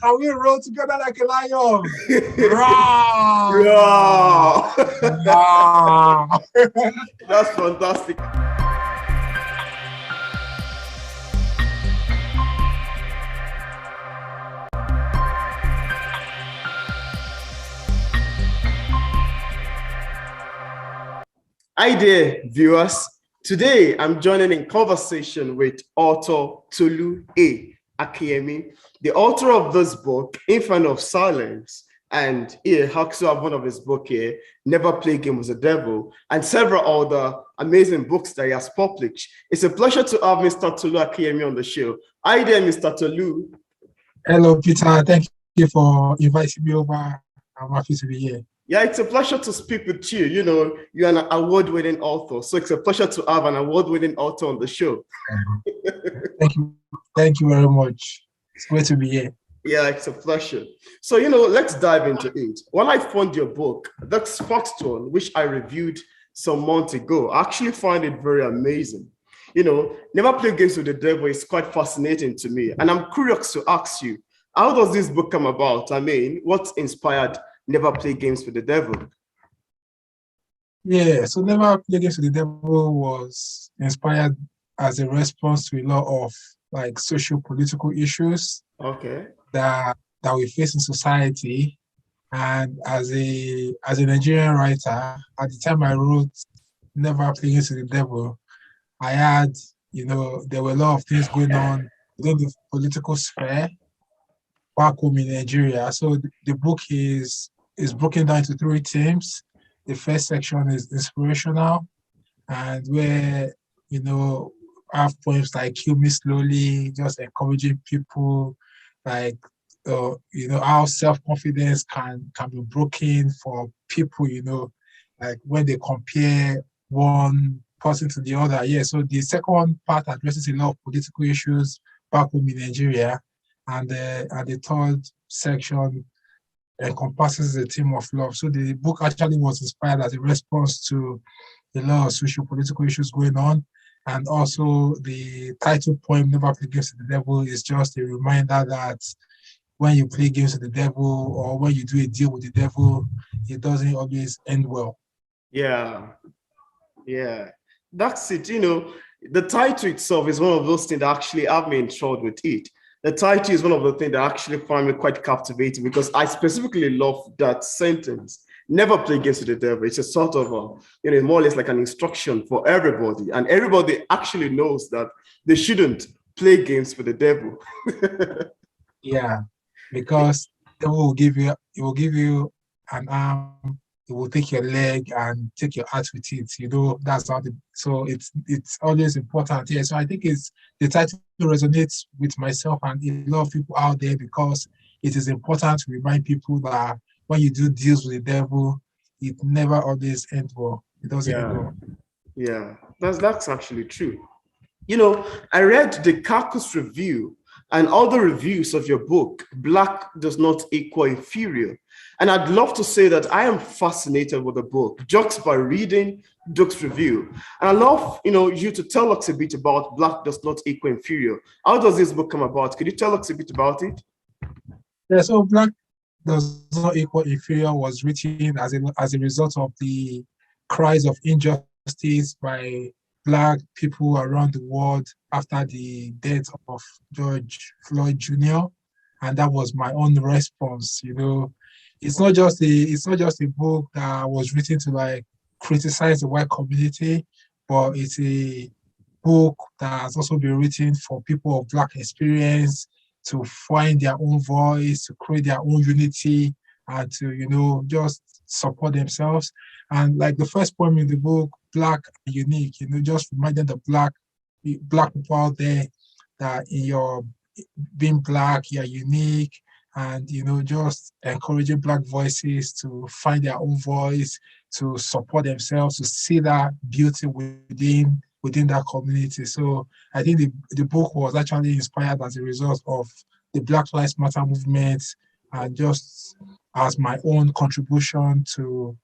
Can we roll together like a lion? Roar! Yeah. Roar! That's fantastic. Hi there, viewers. Today, I'm joining in conversation with author Tolu Akinyemi, the author of this book, Infant of Silence, and here, also have one of his book here, Never Play Game with the Devil, and several other amazing books that he has published. It's a pleasure to have Mr. Tolu Akinyemi on the show. Hi there, Mr. Tolu. Hello, Peter. Thank you for inviting me over. I'm happy to be here. Yeah, it's a pleasure to speak with you. You know, you're an award-winning author, so it's a pleasure to have an award-winning author on the show. Thank you. Thank you very much. It's great to be here. Yeah, it's a pleasure. So, you know, let's dive into it. When I found your book, the first one, which I reviewed some months ago, I actually find it very amazing. You know, Never Play Games with the Devil is quite fascinating to me. And I'm curious to ask you, how does this book come about? I mean, what inspired Never Play Games with the Devil? Yeah, so Never Play Games with the Devil was inspired as a response to a lot of like social political issues that we face in society. And as a Nigerian writer, at the time I wrote Never Play Games with the Devil, I had, you know, there were a lot of things going on within the political sphere back home in Nigeria. So the book is broken down into 3 themes. The first section is inspirational, and where, you know, I have poems like Kill Me Slowly, just encouraging people, like, you know, how self-confidence can be broken for people, you know, like when they compare one person to the other. Yeah, so the second part addresses a lot of political issues back home in Nigeria. And the third section encompasses the theme of love. So the book actually was inspired as a response to a lot of social political issues going on. And also the title poem, Never Play Games with the Devil, is just a reminder that when you play games with the devil or when you do a deal with the devil, it doesn't always end well. Yeah, that's it. You know, the title itself is one of those things that actually have me enthralled with it. The title is one of the things that actually find me quite captivating because I specifically love that sentence. Never play games with the devil. It's a sort of, you know, more or less like an instruction for everybody. And everybody actually knows that they shouldn't play games with the devil. Yeah, because the devil will give you an arm, it will take your leg and take your heart with it. You know, that's how so it's always important. Yeah. So I think the title resonates with myself and a lot of people out there because it is important to remind people that when you do deals with the devil, it never always ends well. It doesn't end well. Yeah, that's actually true. You know, I read the Carcass review and other reviews of your book, Black Does Not Equal Inferior. And I'd love to say that I am fascinated with the book, just by reading Duke's review. And I love, you know, you to tell us a bit about Black Does Not Equal Inferior. How does this book come about? Could you tell us a bit about it? Yeah, so Black Does Not Equal Inferior was written as a result of the cries of injustice by Black people around the world after the death of George Floyd Jr. And that was my own response. You know, it's not just a book that was written to like criticize the white community, but it's a book that has also been written for people of Black experience to find their own voice, to create their own unity, and to, you know, just support themselves. And like the first poem in the book, Black and Unique, you know, just reminding the Black people out there that in your being Black, you're unique, and, you know, just encouraging Black voices to find their own voice, to support themselves, to see that beauty within that community. So I think the book was actually inspired as a result of the Black Lives Matter movement and just as my own contribution to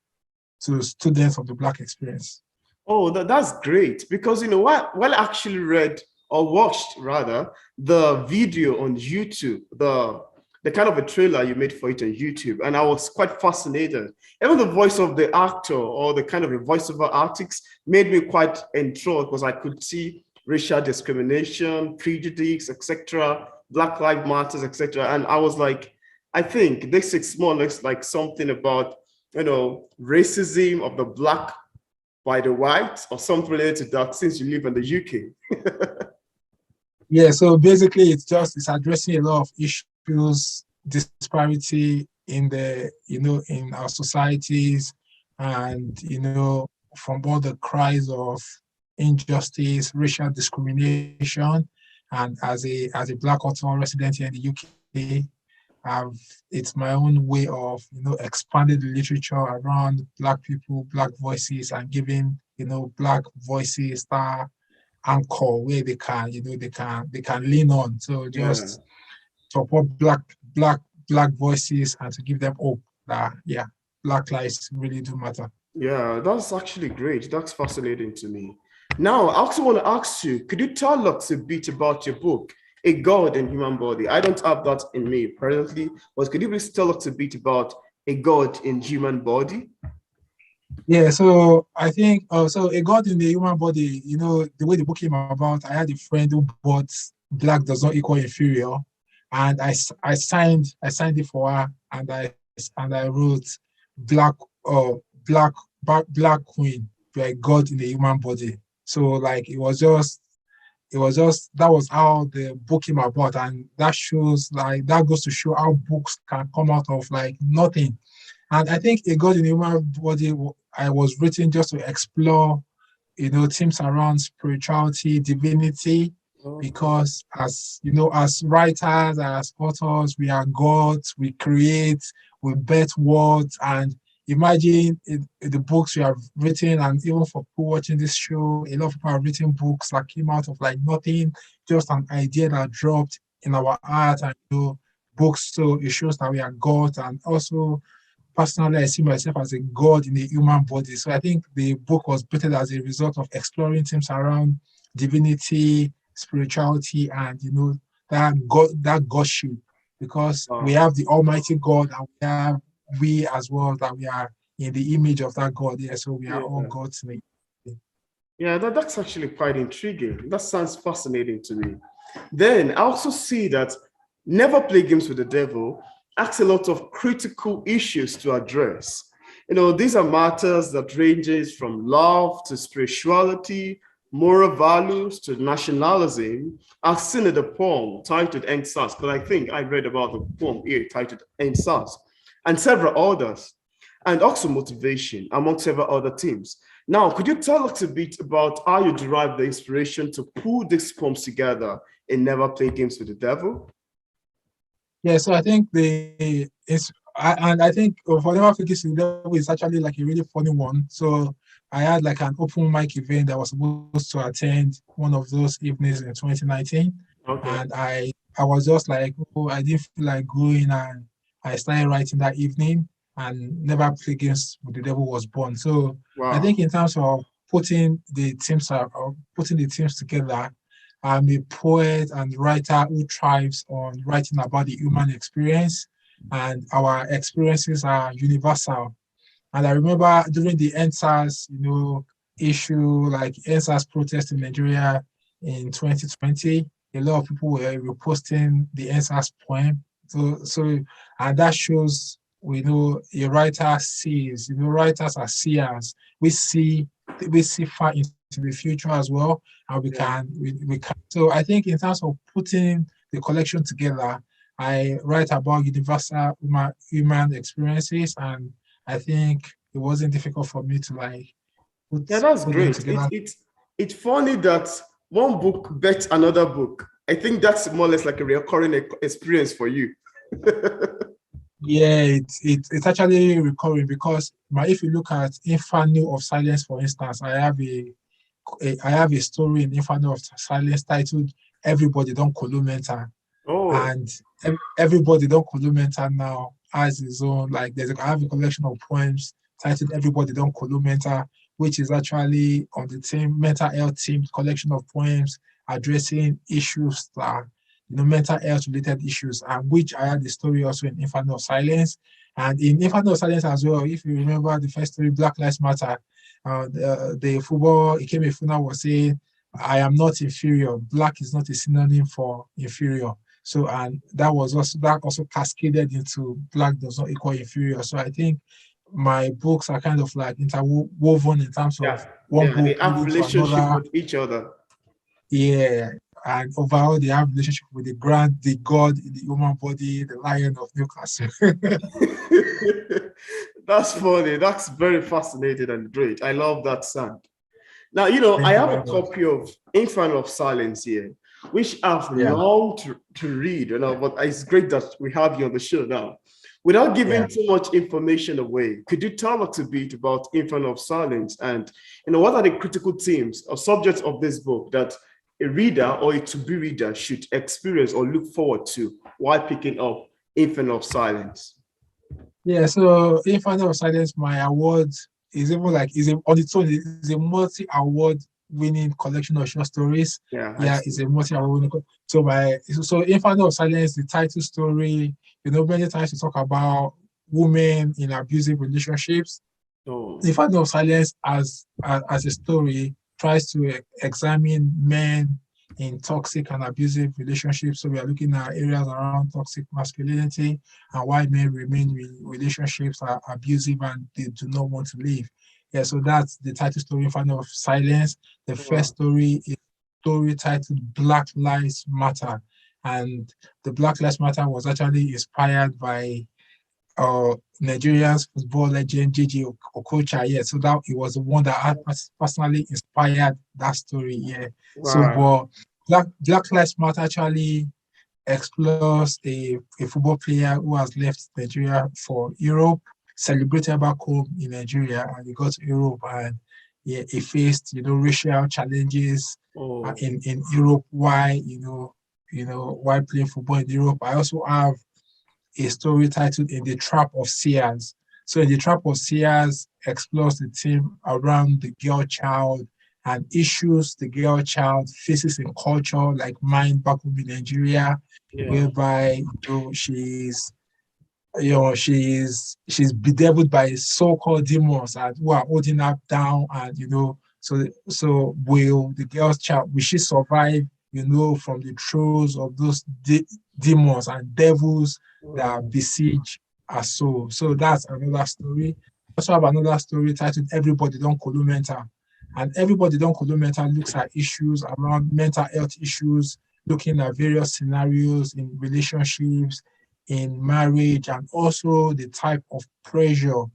students of the Black experience. Oh, that's great. Because, you know, while I actually read or watched rather the video on YouTube, the the kind of a trailer you made for it on YouTube, and I was quite fascinated. Even the voice of the actor or the kind of a voiceover artist made me quite enthralled because I could see racial discrimination, prejudice, etc., Black Lives Matters, etc. And I was like, I think this is more or less like something about, racism of the Black by the white or something related to that since you live in the UK. Yeah, so basically it's addressing a lot of issues, disparity in in our societies, and from all the cries of injustice, racial discrimination. And as a Black author resident here in the UK, it's my own way of expanding the literature around Black people, Black voices, and giving Black voices that anchor where they can they can lean on. So just support black voices and to give them hope that Black lives really do matter. Yeah, that's actually great. That's fascinating to me. Now, I also want to ask you, could you tell us a bit about your book, A God in Human Body? I don't have that in me presently, but could you please tell us a bit about A God in Human Body? Yeah, so I think so A God in the Human Body, the way the book came about, I had a friend who bought Black Does Not Equal Inferior, and I signed it for her, and I wrote Black Black Black Queen by God in the Human Body. So like it was just that was how the book came about, and that goes to show how books can come out of like nothing. And I think A God in the Human Body I was written just to explore themes around spirituality, divinity, because as writers, as authors, we are gods, we create, we birth words. And imagine in the books we have written, and even for people watching this show, a lot of people have written books that came out of like nothing, just an idea that dropped in our heart. And books, so it shows that we are gods. And also personally, I see myself as a god in a human body. So I think the book was better as a result of exploring themes around divinity, spirituality, and that godship, because we have the Almighty God, and we as well, that we are in the image of that God. Yeah, so we are all gods. Yeah, that's actually quite intriguing. That sounds fascinating to me. Then I also see that Never Play Games with the Devil asks a lot of critical issues to address. These are matters that ranges from love to spirituality, moral values to nationalism, as seen in the poem titled Endsars, because I think I read about the poem here titled Endsars, and several others, and also motivation, among several other themes. Now, could you tell us a bit about how you derived the inspiration to pull these poems together in Never Play Games with the Devil? Yeah, so I think I think for Never Play Games with the Devil is actually like a really funny one. So I had like an open mic event that I was supposed to attend one of those evenings in 2019. Okay. And I was just like, I didn't feel like going, and I started writing that evening, and Never Play Games with the Devil was born. So I think in terms of putting the teams together, I'm a poet and writer who thrives on writing about the human experience, and our experiences are universal. And I remember during the Endsars, issue, like Endsars protest in Nigeria in 2020, a lot of people were reposting the Endsars poem. So, and that shows, a writer sees, writers are seers. We see far into the future as well, and we can. So I think in terms of putting the collection together, I write about universal human experiences, and I think it wasn't difficult for me to that's great. It's funny that one book bets another book. I think that's more or less like a recurring experience for you. Yeah, it's actually recurring, because if you look at Inferno of Silence, for instance, I have a story in Inferno of Silence titled Everybody Don't Columenta. And Everybody Don't Columenta now has his own, I have a collection of poems titled Everybody Don't Columenta, which is actually on the mental health team collection of poems addressing issues that mental health related issues, and which I had the story also in Inferno of Silence. And in Inferno of Silence as well, if you remember the first story, Black Lives Matter, the football, Ikeme Funa was saying, I am not inferior. Black is not a synonym for inferior. So, and that also cascaded into Black does not equal inferior. So I think my books are kind of like interwoven in terms of one book they have leading to relationship another. with each other. Yeah, and overall they have relationship with the God in the human body, the Lion of Newcastle. That's funny. That's very fascinating and great. I love that sound. Now, I Thank you have very a much. copy of Inferno of Silence here, which I've longed to read, but it's great that we have you on the show now. Without giving too much information away, could you tell us a bit about Inferno of Silence and, what are the critical themes or subjects of this book that a reader or a to-be reader should experience or look forward to while picking up Inferno of Silence? Yeah, so Inferno of Silence, my award is even like on its own is a multi-award winning collection of short stories. Yeah, it's a multi-award winning. So Inferno of Silence, the title story, many times we talk about women in abusive relationships. Inferno of Silence as a story tries to examine men in toxic and abusive relationships. So we are looking at areas around toxic masculinity and why men remain in relationships are abusive and they do not want to leave. Yeah, so that's the title story, Inferno of Silence. The first story is a story titled Black Lives Matter. And the Black Lives Matter was actually inspired by Nigerian's football legend J.J. Okocha. Yeah, so that it was the one that had personally inspired that story. Yeah. Wow. So, but Black Lives Matter actually explores a football player who has left Nigeria for Europe, celebrated back home in Nigeria, and he got to Europe and he faced racial challenges in Europe. Why while playing football in Europe. I also have a story titled In the Trap of Seers. So In the Trap of Seers explores the theme around the girl child and issues the girl child faces in culture like mine back home in Nigeria, whereby she's bedeviled by so-called demons and who are holding her down, and so will the girl's child, will she survive from the throes of those demons and devils that besiege her soul? So that's another story. I also have another story titled Everybody Don't Kolo Mental. And Everybody Don't Kolo Mental looks at issues around mental health issues, looking at various scenarios in relationships, in marriage, and also the type of pressure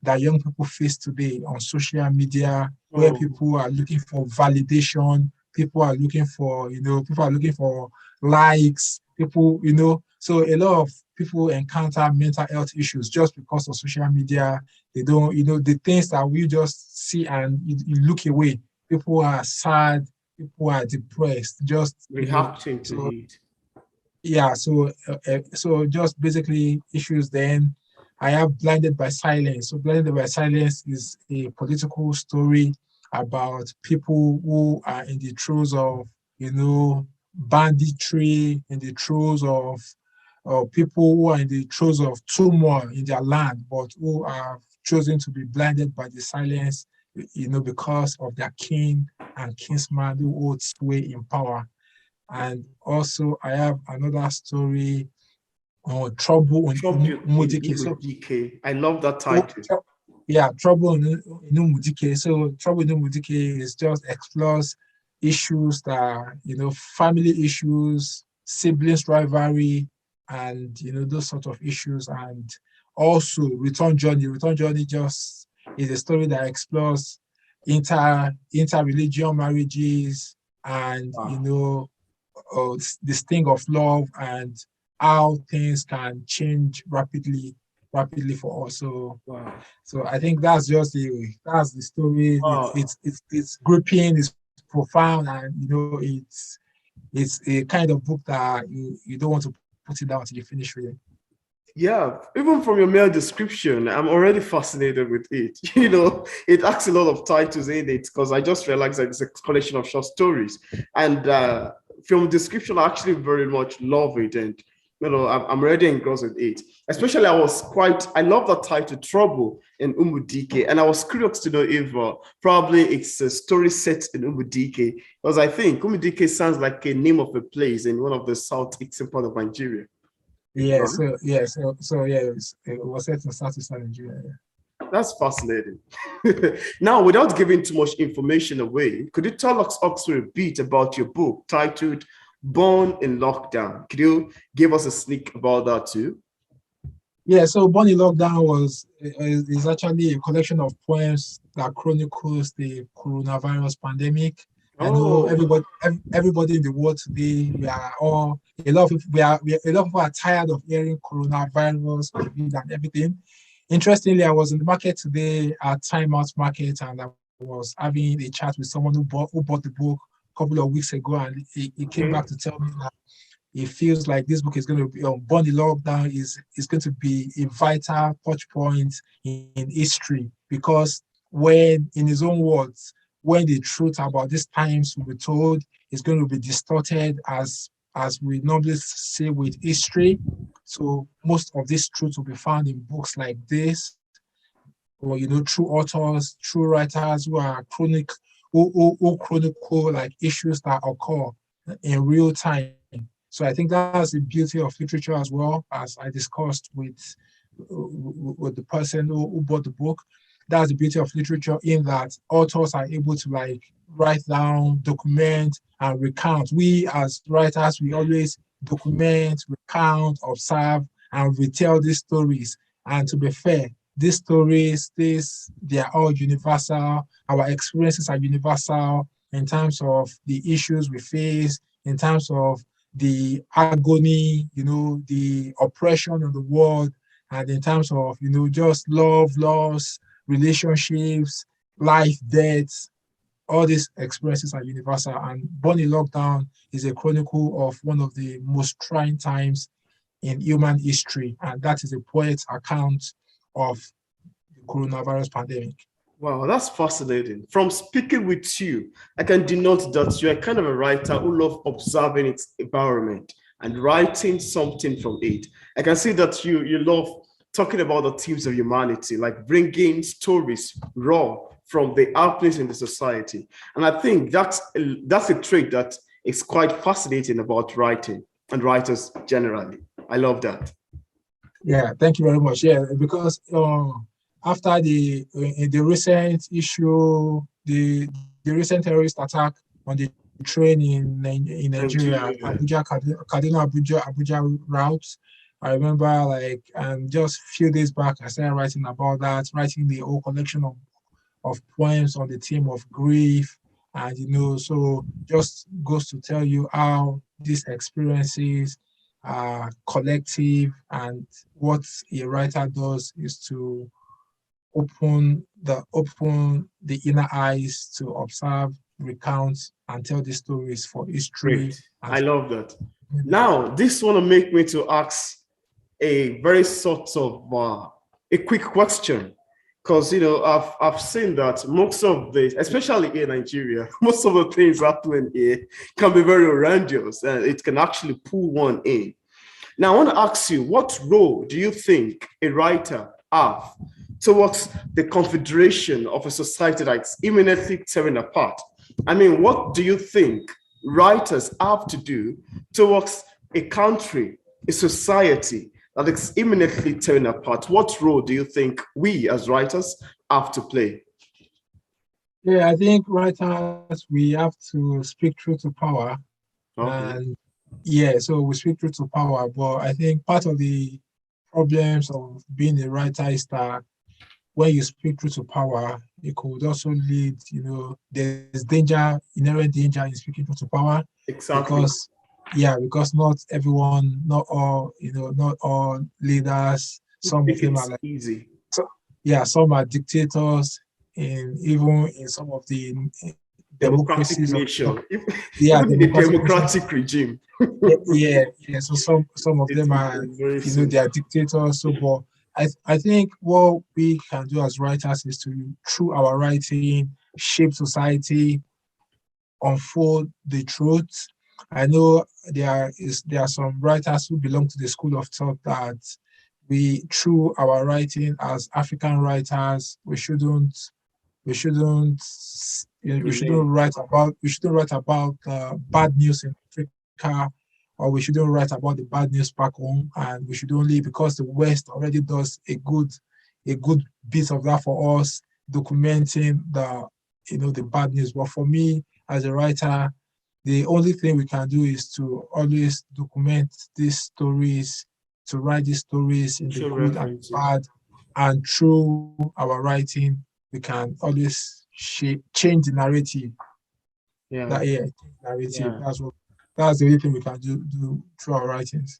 that young people face today on social media, where people are looking for validation, people are looking for likes, so a lot of people encounter mental health issues just because of social media. They don't, the things that we just see and you look away. People are sad, people are depressed, just reacting to it. Yeah, so just basically issues. Then I have Blinded by Silence. So Blinded by Silence is a political story about people who are in the throes of, banditry, in the throes of people who are in the throes of turmoil in their land, but who are chosen to be blinded by the silence, because of their king and kinsman who holds sway in power. And also, I have another story on Trouble in Umudike. So, I love that title. Trouble in Umudike. So, Trouble in Umudike is just explores issues that, family issues, siblings rivalry, and, those sort of issues. And also, Return Journey. Return Journey just is a story that explores inter-religion marriages and, the sting of love and how things can change rapidly for us. So I think that's the story. Wow. It's gripping, it's profound, and it's a kind of book that you don't want to put it down until you finish reading. Yeah, even from your mere description, I'm already fascinated with it. It asks a lot of titles in it because I just realized that it's a collection of short stories. And film description, I actually very much love it, and I'm already engrossed with it. Especially, I love the title Trouble in Umudike, and I was curious to know if probably it's a story set in Umudike, because I think Umudike sounds like a name of a place in one of the southeastern part of Nigeria. Yeah, so yeah, it was set in southeastern Nigeria. Yeah. That's fascinating. Now, without giving too much information away, could you tell us also a bit about your book titled Born in Lockdown? Could you give us a sneak about that too? Yeah, so Born in Lockdown is actually a collection of poems that chronicles the coronavirus pandemic. I know everybody in the world today, a lot of people are tired of hearing coronavirus and everything. Interestingly, I was in the market today at Time Out Market, and I was having a chat with someone who bought the book a couple of weeks ago, and he came back to tell me that it feels like this book is going to be Born in Lockdown is going to be a vital touch point in history, because when, in his own words, when the truth about these times will be told, it's going to be distorted as we normally say with history. So most of this truth will be found in books like this, or true authors, true writers who are who chronicle like issues that occur in real time. So I think that's the beauty of literature as well, as I discussed with the person who bought the book. That's the beauty of literature, in that authors are able to like write down, document, and recount. We as writers, we always document, recount, observe, and retell these stories. And to be fair, these stories, they are all universal. Our experiences are universal in terms of the issues we face, in terms of the agony, the oppression of the world, and in terms of, just love, loss, relationships, life, death. All these experiences are universal. And Born in Lockdown is a chronicle of one of the most trying times in human history, and that is a poet's account of the coronavirus pandemic. Wow, that's fascinating. From speaking with you, I can denote that you're kind of a writer who loves observing its environment and writing something from it. I can see that you love talking about the themes of humanity, like bringing stories raw from the outplace in the society. And I think that's a trait that is quite fascinating about writing and writers generally. I love that. Yeah, thank you very much. Yeah, because after the recent issue, the recent terrorist attack on the train in Nigeria, Abuja route, I remember just a few days back, I started writing about that, writing the whole collection of poems on the theme of grief. And, so just goes to tell you how these experiences are collective, and what a writer does is to open the inner eyes to observe, recount, and tell the stories for history. Great. I love that. Now, this want to make me to ask a very sort of a quick question, because I've seen that most of the, especially in Nigeria, most of the things happening here can be very horrendous, and it can actually pull one in. Now, I want to ask you, what role do you think a writer have towards the confederation of a society that's imminently tearing apart? I mean, what do you think writers have to do towards a country, a society that is imminently tearing apart? What role do you think we as writers have to play? Yeah, I think writers, we have to speak truth to power. Okay. And yeah, so we speak truth to power. But I think part of the problems of being a writer is that when you speak truth to power, it could also lead, there's inherent danger in speaking truth to power. Exactly. Because not everyone, not all leaders, some of them are easy. Some are dictators, even in some of the democracies nation. Democratic regime. So some of them are, they are dictators. So, but I think what we can do as writers is to, through our writing, shape society, unfold the truth, I know there are some writers who belong to the school of thought that we, through our writing as African writers, we shouldn't we shouldn't write about bad news in Africa, or we shouldn't write about the bad news back home, and we should only, because the West already does a good bit of that for us, documenting the bad news. But for me as a writer, the only thing we can do is to always document these stories, to write these stories in the good and bad, and through our writing we can always change the narrative. Narrative. Yeah. That's the only thing we can do through our writings.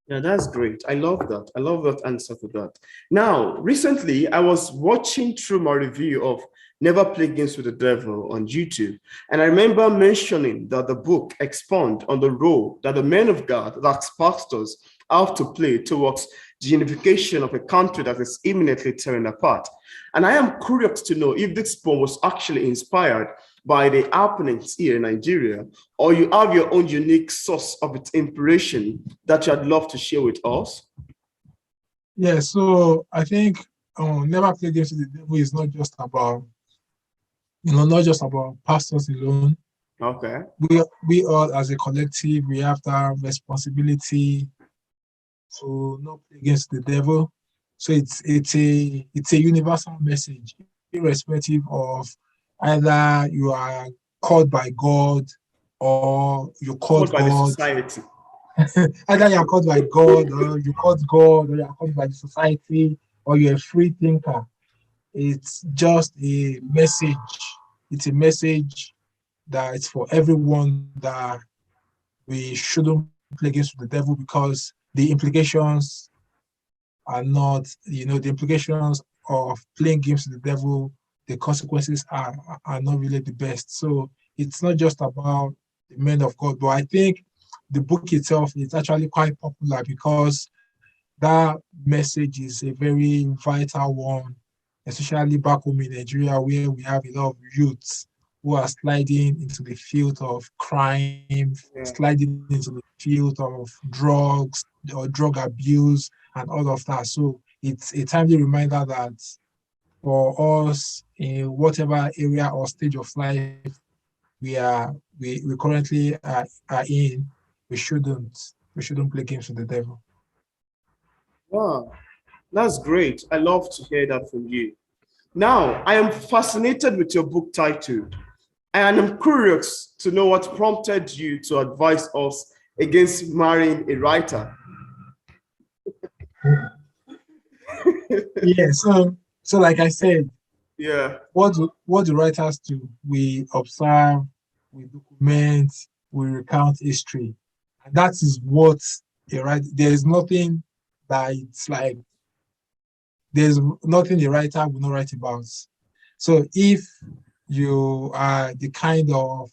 Yeah, that's great. I love that. I love that answer to that. Now, recently, I was watching through my review of Never Play Games with the Devil on YouTube, and I remember mentioning that the book expound on the role that the men of God, that's pastors, have to play towards the unification of a country that is imminently tearing apart. And I am curious to know if this poem was actually inspired by the happenings here in Nigeria, or you have your own unique source of its inspiration that you'd love to share with us? Yeah, so I think Never Play Games with the Devil is not just about, not just about pastors alone. Okay. We all as a collective, we have that responsibility to not play against the devil. So it's a universal message, irrespective of either you are called by God or you're called by God. The society. Either you're called by God, or you're called God, or you're called by the society, or you're a free thinker. It's just a message. It's a message that it's for everyone, that we shouldn't play against the devil, because the implications are not, the implications of playing games with the devil, the consequences are not really the best. So it's not just about the men of God, but I think the book itself is actually quite popular because that message is a very vital one, especially back home in Nigeria, where we have a lot of youths who are sliding into the field of crime, sliding into the field of drugs or drug abuse and all of that. So it's a timely reminder that for us, in whatever area or stage of life we currently are in, we shouldn't play games with the devil. Wow, that's great. I love to hear that from you. Now, I am fascinated with your book title, and I'm curious to know what prompted you to advise us against marrying a writer. Yeah, so like I said, yeah, what do writers do? We observe, we document, we recount history, and that is what a writer. There is nothing that it's like. There's nothing the writer will not write about. So if you are the kind of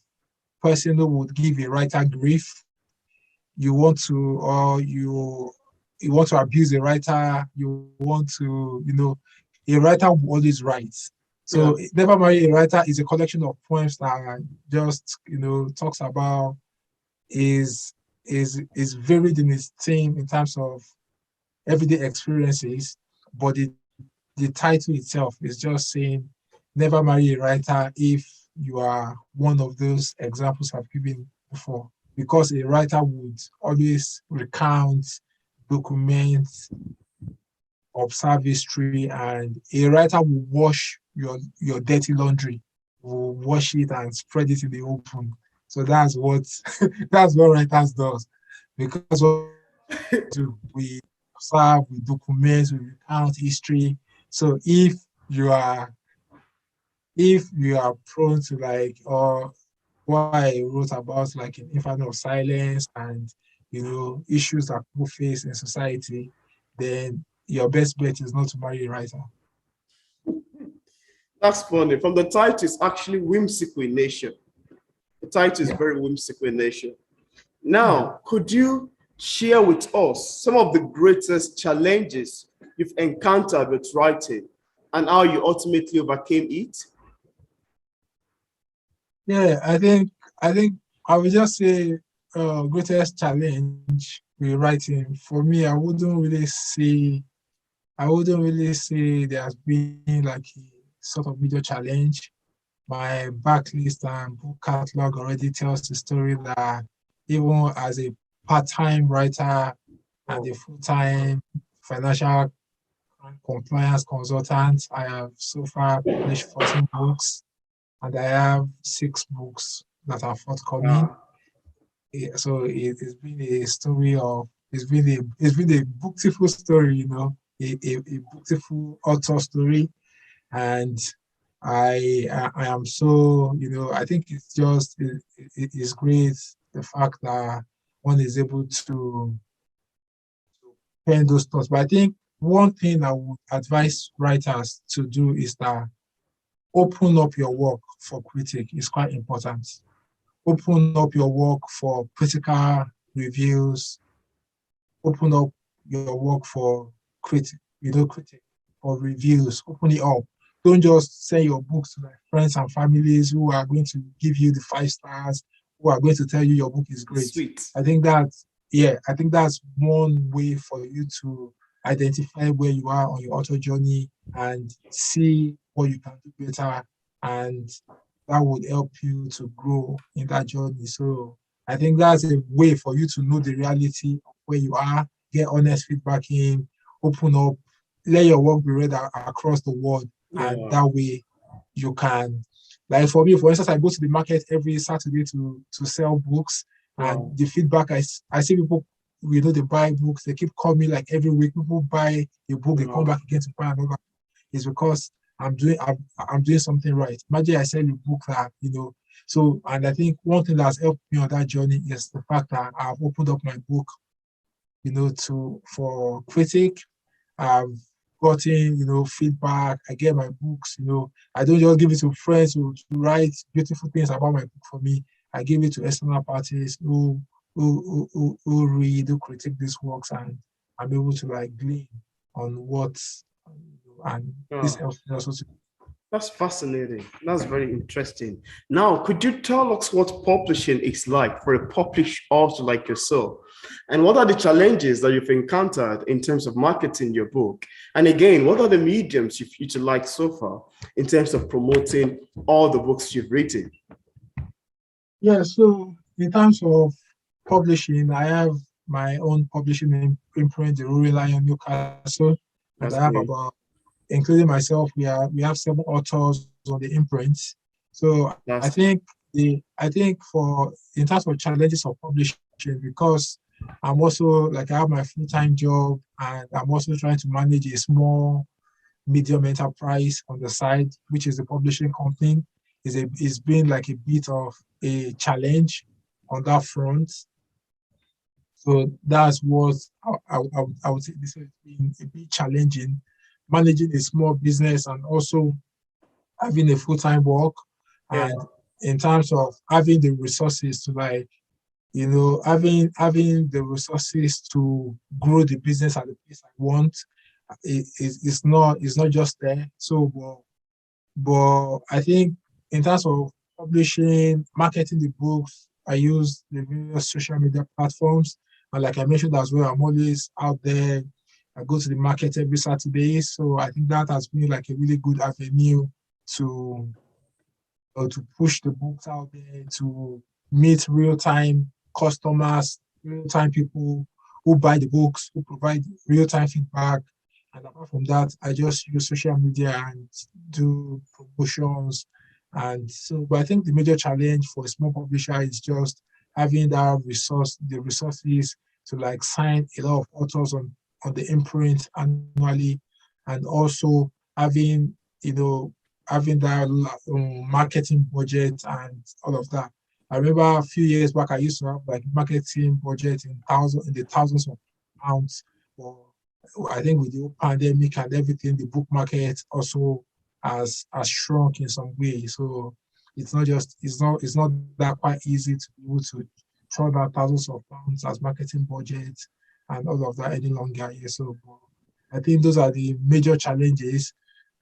person who would give a writer grief, you want to, or you want to abuse a writer, you want to, a writer will always write. So Never Marry a Writer is a collection of poems that just, talks about is varied in its theme in terms of everyday experiences, but the title itself is just saying never marry a writer if you are one of those examples I've given before, because a writer would always recount, document, observe history, and a writer will wash your dirty laundry, will wash it and spread it in the open. So that's what that's what writers does, because we observe, we document, we recount history. So if you are prone to or what I wrote about, like an inferno of silence and issues that people face in society, then your best bet is not to marry a writer. That's funny. From the title, it's actually whimsical in nature. The title is very whimsical in nature. Now, could you share with us some of the greatest challenges you've encountered with writing and how you ultimately overcame it? Yeah, I think I would just say greatest challenge with writing for me, I wouldn't really say there has been like a sort of major challenge. My backlist and book catalog already tells the story that even as a part-time writer and a full-time financial compliance consultant, I have so far published 14 books, and I have 6 books that are forthcoming. Wow. So it's been a story of it's been a beautiful story, a beautiful author story, and I am so I think it's just it is great the fact that one is able to pen those thoughts. But I think one thing I would advise writers to do is that open up your work for critic is quite important. Open up your work for critical reviews. Open up your work for critic for reviews. Open it up. Don't just send your books to like friends and families who are going to give you the 5 stars, who are going to tell you your book is great. Sweet. I think that's one way for you to identify where you are on your author journey and see what you can do better, and that would help you to grow in that journey. So I think that's a way for you to know the reality of where you are, get honest feedback in, open up, let your work be read across the world, and that way you can, like for me, for instance, I go to the market every Saturday to sell books, and the feedback I see people, they buy books, they keep calling me like every week. People buy a book, they come back again to buy another. It's because I'm doing something right. Imagine I sell a book that, so, and I think one thing that's helped me on that journey is the fact that I've opened up my book, for critic. I've gotten, feedback. I get my books, I don't just give it to friends to write beautiful things about my book for me. I give it to external parties who read, who critique these works, and I'm able to like glean on what, and this helps me also to. That's fascinating. That's very interesting. Now, could you tell us what publishing is like for a published author like yourself? And what are the challenges that you've encountered in terms of marketing your book? And again, what are the mediums you've utilized so far in terms of promoting all the books you've written? Yeah, so in terms of publishing, I have my own publishing imprint, the Rural Lion Newcastle, and I have about, including myself, we have 7 authors on the imprint. So I think for in terms of challenges of publishing, because I'm also like I have my full-time job and I'm also trying to manage a small medium enterprise on the side, which is the publishing company. It's been like a bit of a challenge on that front. So that's what I would say this has been a bit challenging, managing a small business and also having a full-time work. And in terms of having the resources to like, having the resources to grow the business at the pace I want, it's not just there. So, but I think in terms of publishing, marketing the books, I use the various social media platforms. And like I mentioned as well, I'm always out there. I go to the market every Saturday. So I think that has been like a really good avenue to push the books out there, to meet real-time customers, real-time people who buy the books, who provide real-time feedback. And apart from that, I just use social media and do promotions. And so, but I think the major challenge for a small publisher is just having the resources to like sign a lot of authors on the imprint annually, and also having, having that marketing budget and all of that. I remember a few years back, I used to have like marketing budget in the thousands of pounds. But I think with the pandemic and everything, the book market also has shrunk in some way. So it's not that quite easy to be able to throw that thousands of pounds as marketing budget and all of that any longer. Yeah. So I think those are the major challenges.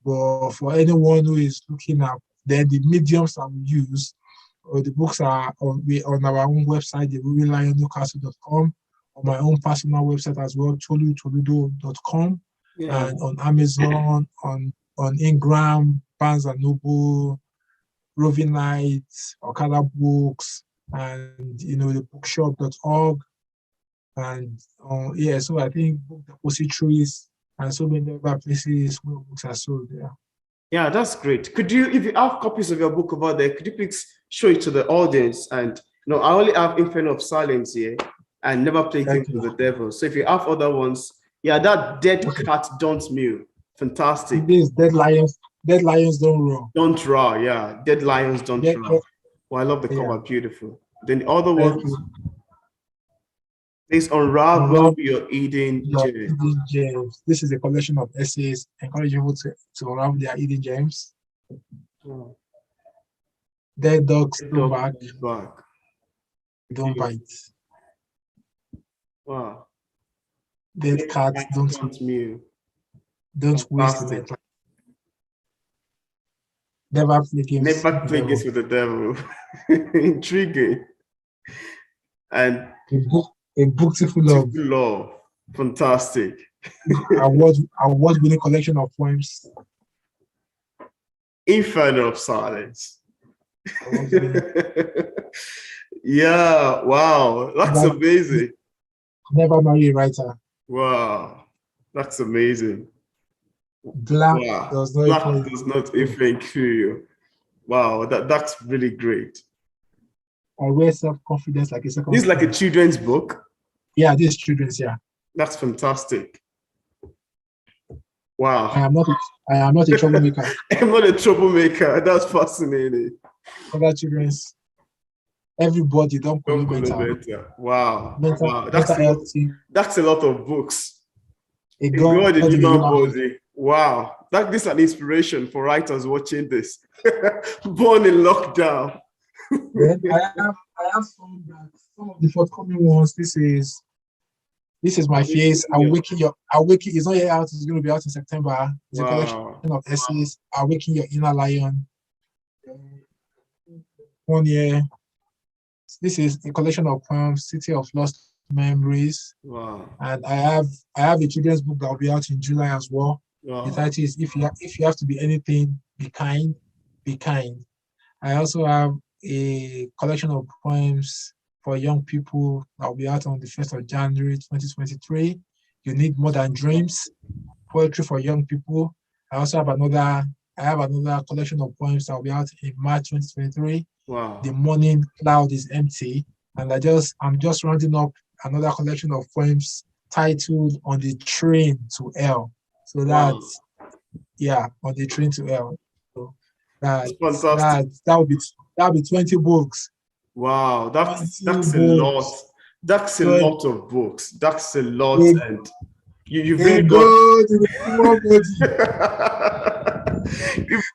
But for anyone who is looking at then the mediums that we use, The books are on our own website, theruinlionnewcastle.com, on my own personal website as well, tolutoledo.com, and on Amazon, on Ingram, Barnes and Noble, Roving Lights, Okada Books, and the bookshop.org, and so I think book depositories and so many other places where books are sold. Yeah, that's great. Could you, if you have copies of your book over there, could you please show it to the audience? And I only have Inferno of Silence here and Never Play Games with the Devil. So if you have other ones, that Dead Cat Don't Mew, fantastic. This Dead Lions Don't Roar. Don't Roar, yeah. Dead Lions Don't Roar. Well, I love the cover, beautiful. Then the other one is Unravel Your Hidden Gems. This is a collection of essays encouraging people to unravel their hidden gems. Dead dogs don't bark. Don't bite. Wow. Dead cats don't mew. Don't waste the night. Never play games with the devil. Intriguing. And a book full of love. Fantastic. Award-winning collection of poems. Inferno of Silence. Yeah, wow. That's amazing. Never marry a writer. Wow. That's amazing. Black does not even kill you. Wow, that's really great. I wear self-confidence like a second. This is like a children's book? Yeah, this is children's, yeah. That's fantastic. Wow. I am not a troublemaker. I'm not a troublemaker. That's fascinating. Other children's. Everybody don't call better. Wow. That's a lot of books. A God in human body. Wow. This is an inspiration for writers watching this. Born in lockdown. I have some of the forthcoming ones. This is my face. Awaken. It's not yet out. It's going to be out in September. It's a collection of essays. Awaken Your Inner Lion. 1 year. This is a collection of poems. City of Lost Memories. Wow. And I have a children's book that will be out in July as well. Wow. The title is If you have to be anything, be kind. Be kind. I also have a collection of poems for young people that will be out on the 1st of January 2023. You Need More Than Dreams, poetry for young people. I also have another collection of poems that will be out in March 2023. Wow. The Morning Cloud is Empty. And I'm just rounding up another collection of poems titled On the Train to Hell. So that's On the Train to Hell. So that's fantastic. That'll be 20 books. Wow, that's a lot. That's a lot of books. That's a lot, and you've really got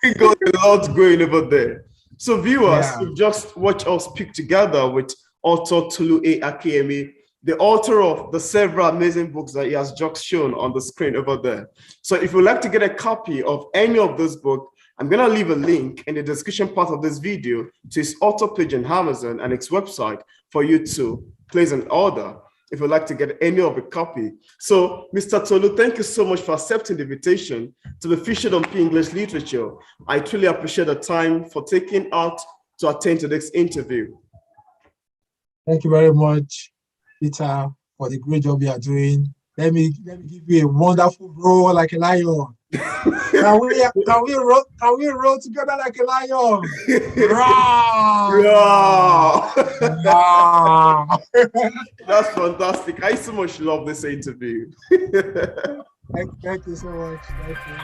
you've got a lot going over there. So viewers, you've just watched us speak together with author Tolu Akinyemi, the author of the several amazing books that he has just shown on the screen over there. So if you'd like to get a copy of any of those books, I'm going to leave a link in the description part of this video to his author page on Amazon and its website for you to place an order if you'd like to get any of a copy. So, Mr. Tolu, thank you so much for accepting the invitation to be featured on P English Literature. I truly appreciate the time for taking out to attend to this interview. Thank you very much, Peter, for the great job you are doing. Let me give you a wonderful roar like a lion. Can we roll together like a lion? That's fantastic. I so much love this interview. Thank you so much. Thank you.